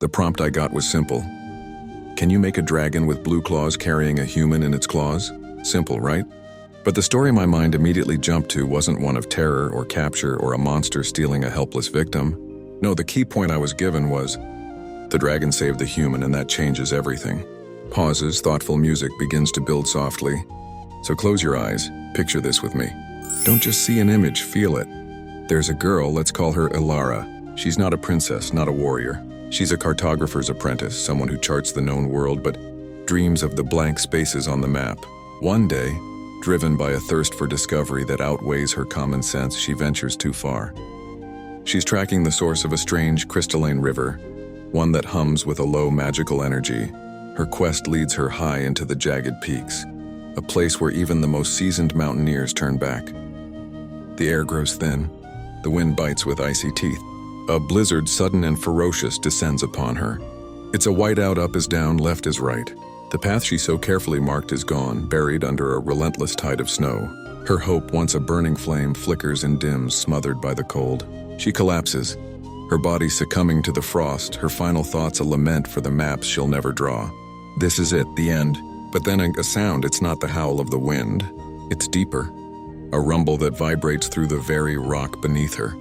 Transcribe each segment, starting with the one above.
The prompt I got was simple. Can you make a dragon with blue claws carrying a human in its claws? Simple, right? But the story my mind immediately jumped to wasn't one of terror or capture or a monster stealing a helpless victim. No, the key point I was given was, the dragon saved the human and that changes everything. Pauses, thoughtful music begins to build softly. So close your eyes, picture this with me. Don't just see an image, feel it. There's a girl, let's call her Ilara. She's not a princess, not a warrior. She's a cartographer's apprentice, someone who charts the known world but dreams of the blank spaces on the map. One day, driven by a thirst for discovery that outweighs her common sense, she ventures too far. She's tracking the source of a strange crystalline river, one that hums with a low magical energy. Her quest leads her high into the jagged peaks, a place where even the most seasoned mountaineers turn back. The air grows thin, the wind bites with icy teeth. A blizzard sudden and ferocious descends upon her. It's a whiteout, up is down, left is right. The path she so carefully marked is gone, buried under a relentless tide of snow. Her hope, once a burning flame, flickers and dims, smothered by the cold. She collapses, her body succumbing to the frost, her final thoughts a lament for the maps she'll never draw. This is it, the end. But then a sound, it's not the howl of the wind. It's deeper, a rumble that vibrates through the very rock beneath her.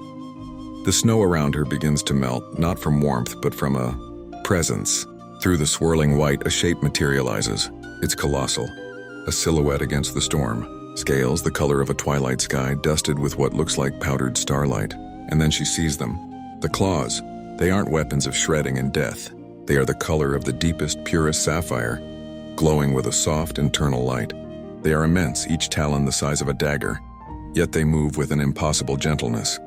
The snow around her begins to melt, not from warmth, but from a presence. Through the swirling white, a shape materializes. It's colossal, a silhouette against the storm. Scales, the color of a twilight sky, dusted with what looks like powdered starlight. And then she sees them. The claws, they aren't weapons of shredding and death. They are the color of the deepest, purest sapphire, glowing with a soft internal light. They are immense, each talon the size of a dagger, yet they move with an impossible gentleness.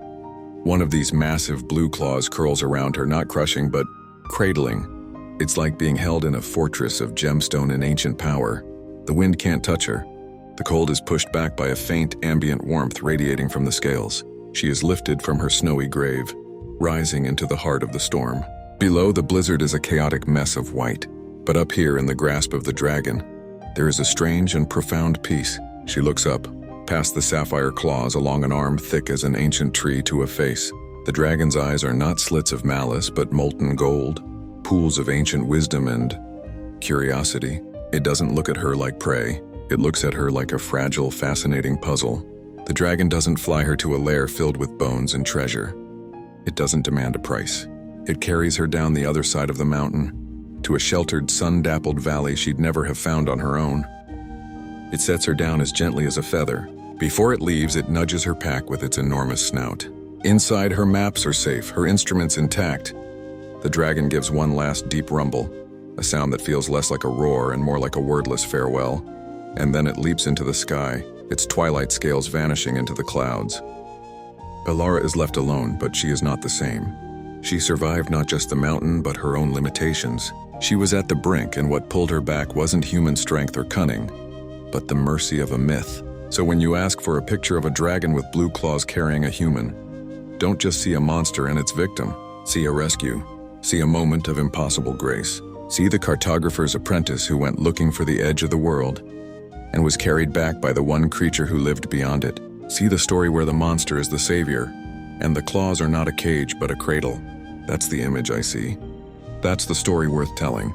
One of these massive blue claws curls around her, not crushing, but cradling. It's like being held in a fortress of gemstone and ancient power. The wind can't touch her. The cold is pushed back by a faint, ambient warmth radiating from the scales. She is lifted from her snowy grave, rising into the heart of the storm. Below, the blizzard is a chaotic mess of white. But up here, in the grasp of the dragon, there is a strange and profound peace. She looks up, past the sapphire claws, along an arm thick as an ancient tree, to a face. The dragon's eyes are not slits of malice, but molten gold, pools of ancient wisdom and curiosity. It doesn't look at her like prey. It looks at her like a fragile, fascinating puzzle. The dragon doesn't fly her to a lair filled with bones and treasure. It doesn't demand a price. It carries her down the other side of the mountain, to a sheltered, sun-dappled valley she'd never have found on her own. It sets her down as gently as a feather. Before it leaves, it nudges her pack with its enormous snout. Inside, her maps are safe, her instruments intact. The dragon gives one last deep rumble, a sound that feels less like a roar and more like a wordless farewell. And then it leaps into the sky, its twilight scales vanishing into the clouds. Ilara is left alone, but she is not the same. She survived not just the mountain, but her own limitations. She was at the brink, and what pulled her back wasn't human strength or cunning, but the mercy of a myth. So when you ask for a picture of a dragon with blue claws carrying a human, don't just see a monster and its victim. See a rescue. See a moment of impossible grace. See the cartographer's apprentice who went looking for the edge of the world and was carried back by the one creature who lived beyond it. See the story where the monster is the savior, and the claws are not a cage but a cradle. That's the image I see. That's the story worth telling.